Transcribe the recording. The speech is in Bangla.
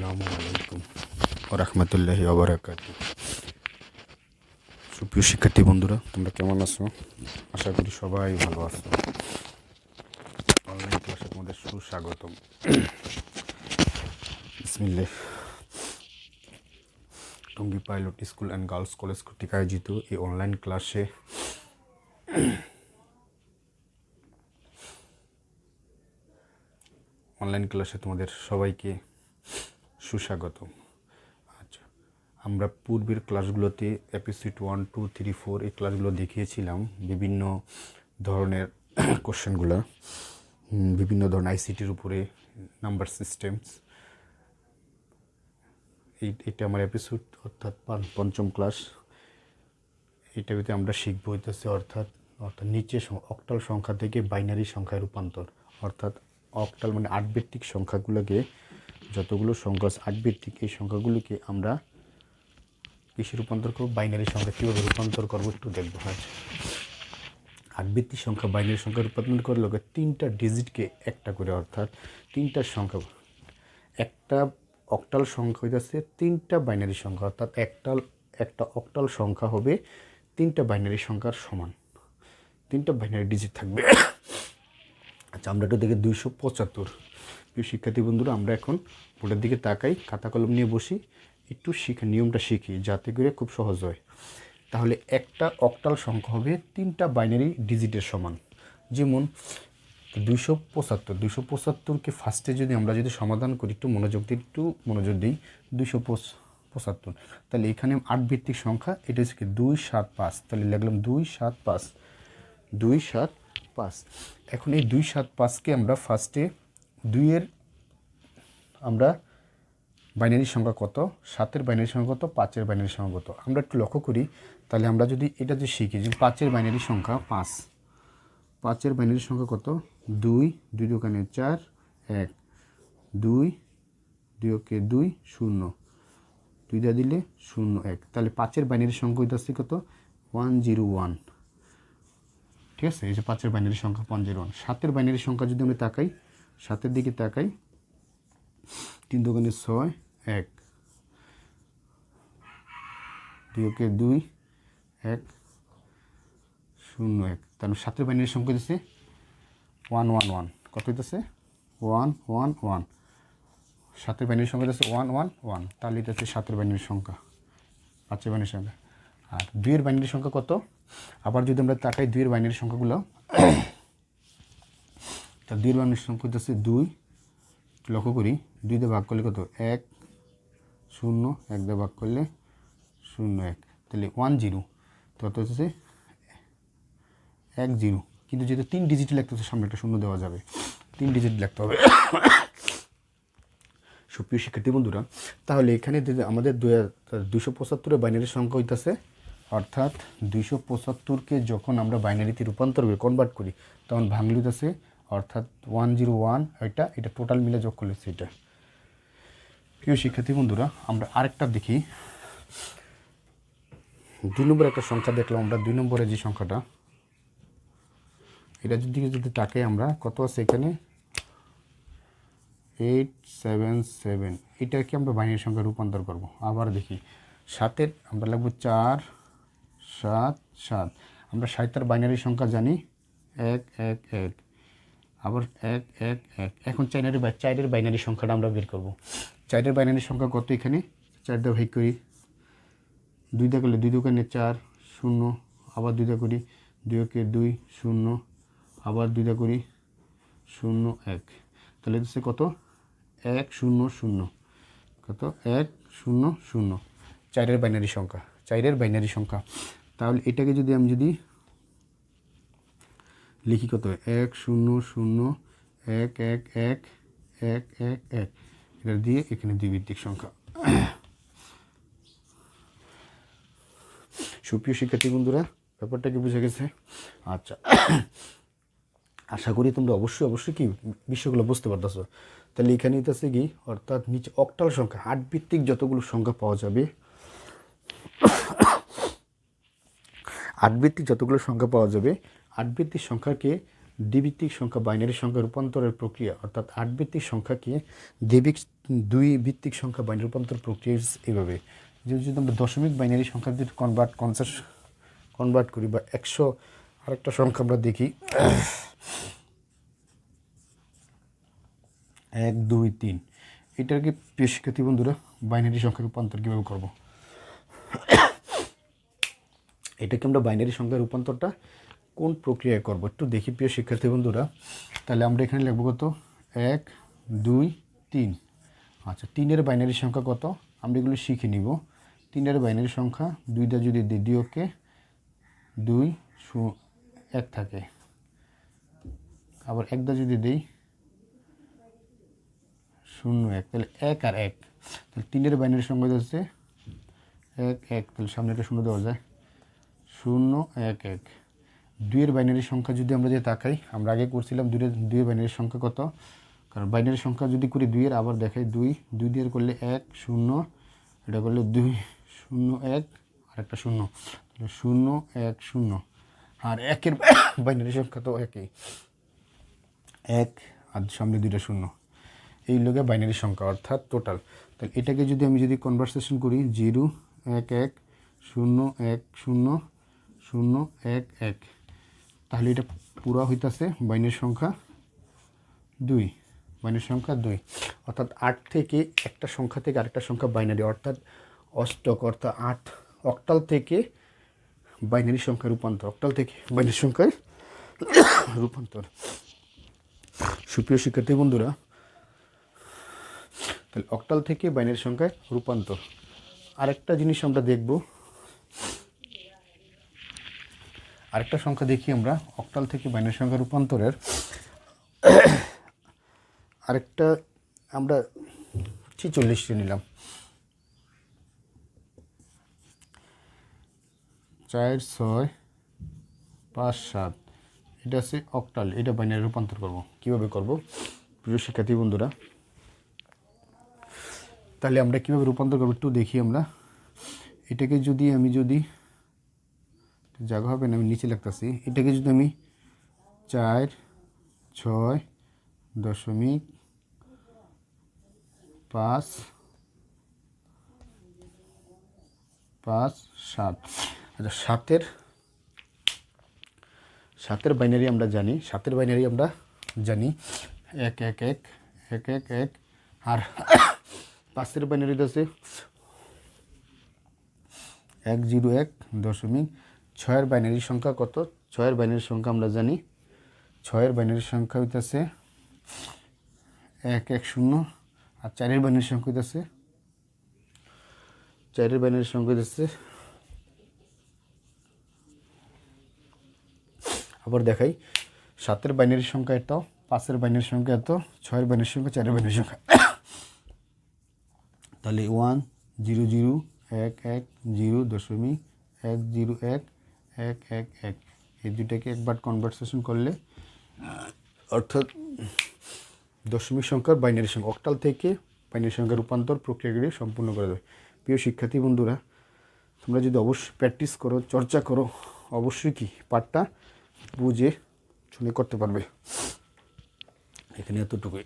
আসসালামু আলাইকুম ওয়া রাহমাতুল্লাহি ওয়া বারাকাতুহু। সুপ্রিয় শিক্ষার্থী বন্ধুরা, তোমরা কেমন আছো? আশা করি সবাই ভালো আছো। অনলাইন ক্লাসে তোমাদের সুস্বাগতম। বিসমিল্লাহ। Tongi pilot school and girls college কর্তৃক আয়োজিত এই অনলাইন ক্লাসে তোমাদের সবাইকে সুস্বাগতম। আচ্ছা, আমরা পূর্বের ক্লাসগুলোতে এপিসোড 1, 2, 3, 4 এই ক্লাসগুলো দেখিয়েছিলাম বিভিন্ন ধরনের কোশ্চেনগুলো, বিভিন্ন ধরনের আইসিটির উপরে, নাম্বার সিস্টেমস। এটা আমার এপিসোড, অর্থাৎ পঞ্চম ক্লাস। এটা ভিতরে আমরা শিখবো হইতেছে অর্থাৎ নিচে অক্টাল সংখ্যা থেকে বাইনারি সংখ্যায় রূপান্তর। অর্থাৎ অক্টাল মানে 8 ভিত্তিক সংখ্যাগুলোকে, যতগুলো সংখ্যা 8 ভিত্তিক, এই সংখ্যাগুলোকে আমরা কিসে রূপান্তর করবো, বাইনারি সংখ্যা কীভাবে রূপান্তর করবো একটু দেখবো। আচ্ছা, 8 ভিত্তিক সংখ্যা বাইনারি সংখ্যা রূপান্তর করলে 3টা ডিজিটকে একটা করে, অর্থাৎ 3টা সংখ্যা, একটা অক্টাল সংখ্যা হইতেছে 3টা বাইনারি সংখ্যা, অর্থাৎ একটা অক্টাল সংখ্যা হবে 3টা বাইনারি সংখ্যার সমান, 3টা বাইনারি ডিজিট থাকবে। আচ্ছা, আমরা একটু দেখি 275। প্রিয় শিক্ষার্থী বন্ধুরা, আমরা এখন বোর্ডের দিকে তাকাই, খাতা কলম নিয়ে বসি, একটু নিয়মটা শিখি যাতে করে খুব সহজ হয়। তাহলে একটা অক্টাল সংখ্যা হবে 3টা বাইনারি ডিজিটের সমান। যেমন 275কে ফার্স্টে আমরা যদি সমাধান করি, একটু মনোযোগ দিই 275, তাহলে এখানে 8 ভিত্তিক সংখ্যা, এটা হচ্ছে কি 275, তাহলে লিখলাম 275। এখন এই 275কে আমরা ফার্স্টে 2-এর আমরা বাইনারি সংখ্যা কত, 7-এর বাইনারি সংখ্যা কত, 5-এর বাইনারি সংখ্যা কত, আমরা একটু লক্ষ্য করি। তাহলে আমরা যদি এটা যদি শিখি যে 5-এর বাইনারি সংখ্যা 5, 5-এর বাইনারি সংখ্যা কত, 2, 2 দোকানে 4, 1, 2, 2 ওকে 2, 0, 2 দিয়ে দিলে 0, 1, তাহলে 5-এর বাইনারি সংখ্যা হইতেছে কত, 101। ঠিক আছে, এই যে 5-এর বাইনারি সংখ্যা 101। 7-এর বাইনারি সংখ্যা যদি আমরা তাকাই, 7-এর দিকে তাকাই, 3 দোকানে 6, 1, 2 ওকে 2, 1, 0, 1, তাহলে 7-এর বাইনারি সংখ্যা হইতেছে 111। কত হইতেছে, 111। 7-এর বাইনারি সংখ্যা হইতেছে 111, তাহলে এটা হচ্ছে 7-এর বাইনারি সংখ্যা, 5-এর বাইনারি সংখ্যা। আর 2-এর বাইনারি সংখ্যা কত, আবার যদি আমরা তাকাই 2-এর বাইনারি সংখ্যাগুলো, তা 2-এর বাইনারি সংখ্যা হচ্ছে 2, লক্ষ্য করি 2 দিয়ে ভাগ করলে কত, 1, 0, 1 দিয়ে ভাগ করলে 0, 1, তাহলে 10, তো কত হচ্ছে 10। কিন্তু যেহেতু 3 ডিজিট লিখতে হচ্ছে, সামনে একটা 0 দেওয়া যাবে, 3 ডিজিট লিখতে হবে। সুপ্রিয় শিক্ষার্থী বন্ধুরা, তাহলে এখানে আমাদের 275-এর বাইনারি সংখ্যা হইতেছে, অর্থাৎ 275কে যখন আমরা বাইনারিতে রূপান্তর করি, কনভার্ট করি, তখন ভাঙলে হইতেছে অর্থাৎ 101, এটা টোটাল মিলে যোগ করলে সেটা। প্রিয় শিক্ষার্থী বন্ধুরা, আমরা আরেকটা দেখি, 2 নম্বর একটা সংখ্যা দেখলাম আমরা। 2 নম্বরে যে সংখ্যাটা, এটা যদি তাকে আমরা কত আছে এখানে 877, এটাকে আমরা বাইনারি সংখ্যা রূপান্তর করব। আবার দেখি 7-এর আমরা লিখব 4, 7, 7, আমরা 7-এর বাইনারি সংখ্যা জানি 1, 1, 1, আবার 1, 1, 1। এখন 4-এর বাইনারি সংখ্যাটা আমরা বের করব। 4-এর বাইনারি সংখ্যা কত, এখানে 4 দিয়ে ভাগ করি, 2 দিয়ে করলে 2 দোকানে 4, 0, আবার 2 দিয়ে করি 2 ওকে 2, 0, আবার 2 দিয়ে করি 0, 1, তাহলে হচ্ছে কত, 1, 0, 0, কত 1, 0, 0, 4-এর বাইনারি সংখ্যা, 4-এর বাইনারি সংখ্যা। তাহলে এটাকে যদি আমি লিখি কত, 1, 0, 0, 1, 1, 1, 1, 1, 1, এটা দিয়ে এখানে 2 ভিত্তিক সংখ্যা। সুপ্রিয় শিক্ষার্থী বন্ধুরা, ব্যাপারটা কি বুঝে গেছে? আচ্ছা, আশা করি তোমরা অবশ্যই কি বিষয়গুলো বুঝতে পারতেছো। তাহলে এখানে হইতেছে কি, অর্থাৎ নিচে অক্টাল সংখ্যা 8 ভিত্তিক যতগুলো সংখ্যা পাওয়া যাবে, 8 ভিত্তিক যতগুলো সংখ্যা পাওয়া যাবে, 8 ভিত্তিক সংখ্যাকে দ্বিভিত্তিক সংখ্যা বাইনারি সংখ্যা রূপান্তরের প্রক্রিয়া, অর্থাৎ 8 ভিত্তিক সংখ্যাকে দুই ভিত্তিক সংখ্যা বাইনারি রূপান্তর প্রক্রিয়া এইভাবে, যদি আমরা দশমিক বাইনারি সংখ্যা যদি কনভার্ট করি বা 100 আরেকটা সংখ্যা আমরা দেখি 1 2 3, এটাকে প্রিয় শিক্ষার্থী বন্ধুরা বাইনারি সংখ্যা রূপান্তর কীভাবে করব, এটাকে আমরা বাইনারি সংখ্যা রূপান্তরটা কোন প্রক্রিয়ায় করব একটু দেখি প্রিয় শিক্ষার্থী বন্ধুরা। তাহলে আমরা এখানে লিখব কত 1 2 3। আচ্ছা 3-এর বাইনারি সংখ্যা কত আমরা এগুলো শিখে নিব। 3-এর বাইনারি সংখ্যা 2টা যদি দিই দিওকে 2 1 থাকে, আবার 1টা যদি দিই 0 1, তাহলে 1 আর 1, তাহলে 3-এর বাইনারি সংখ্যা হচ্ছে 1 1, তাহলে সামনে একটা 0 দেওয়া যায় 0 1 1। 2-এর বাইনারি সংখ্যা যদি আমরা যে তাকাই, আমরা আগে করছিলাম 2-এর বাইনারি সংখ্যা কত, কারণ বাইনারি সংখ্যা যদি করি 2-এর আবার দেখাই 2 দিয়ে করলে 1 0, এটা করলে 2 0 1 আর একটা 0, তাহলে 0 1 0। আর 1-এর বাইনারি সংখ্যা তো একই, 1 আর সামনে 2টা 0, এই লোকে বাইনারি সংখ্যা অর্থাৎ টোটাল। তাহলে এটাকে যদি আমি কনভার্সেশন করি 0 1 1 0 1 0 0 1 1, তাহলে এটা পুরো হইতাছে বাইনারি সংখ্যা 2, বাইনারি সংখ্যা 2। অর্থাৎ 8 থেকে একটা সংখ্যা থেকে আরেকটা সংখ্যা বাইনারি, অর্থাৎ অষ্টক অর্থাৎ 8 অক্টাল থেকে বাইনারি সংখ্যা রূপান্তর, অক্টাল থেকে বাইনারি সংখ্যায় রূপান্তর। সুপ্রিয় শিক্ষার্থী বন্ধুরা, তাহলে অক্টাল থেকে বাইনারি সংখ্যায় রূপান্তর। আরেকটা জিনিস আমরা দেখব, আরেকটা সংখ্যা দেখি আমরা অক্টাল থেকে বাইনারি সংখ্যা রূপান্তরের আরেকটা আমরা 46 নিলাম 4 6 5 7, এটা আছে অক্টাল, এটা বাইনারি রূপান্তর করব। কিভাবে করব প্রিয় শিক্ষার্থী বন্ধুরা, তাহলে আমরা কীভাবে রূপান্তর করবো একটু দেখি আমরা। এটাকে যদি জায়গা হবে না, আমি নিচে লিখতেছি, এটাকে যদি আমি 4 6 দশমিক 5 5 7, আচ্ছা 7-এর বাইনারি আমরা জানি, 7-এর বাইনারি আমরা জানি 1 1 1 1 1 1, আর 5-এর বাইনারি আছে 1 0 1 দশমিক। 6-এর বাইনারি সংখ্যা কত, 6-এর বাইনারি সংখ্যা আমরা জানি, 6-এর বাইনারি সংখ্যা হইতেছে 1 1 0, আর 4-এর বাইনারি সংখ্যা হইতেছে 4-এর বাইনারি সংখ্যা হইতেছে, আবার দেখাই 7-এর বাইনারি সংখ্যা এত, 5-এর বাইনারি সংখ্যা এত, 6-এর বাইনারি সংখ্যা, 4-এর বাইনারি সংখ্যা, তাহলে 1 0 0 1 1 0 দশমিক 1 0 1 1 1 1, এই দুটাকে একবার কনভার্সেশন করলে অর্থাৎ দশমিক সংখ্যার বাইনারি সংখ্যা অক্টাল থেকে বাইনারি সংখ্যা রূপান্তর প্রক্রিয়াগুলি সম্পূর্ণ করে দেবে। প্রিয় শিক্ষার্থী বন্ধুরা, তোমরা যদি অবশ্যই প্র্যাকটিস করো, চর্চা করো, অবশ্যই কি পাঠটা বুঝে শুনে করতে পারবে। এখানে এতটুকুই।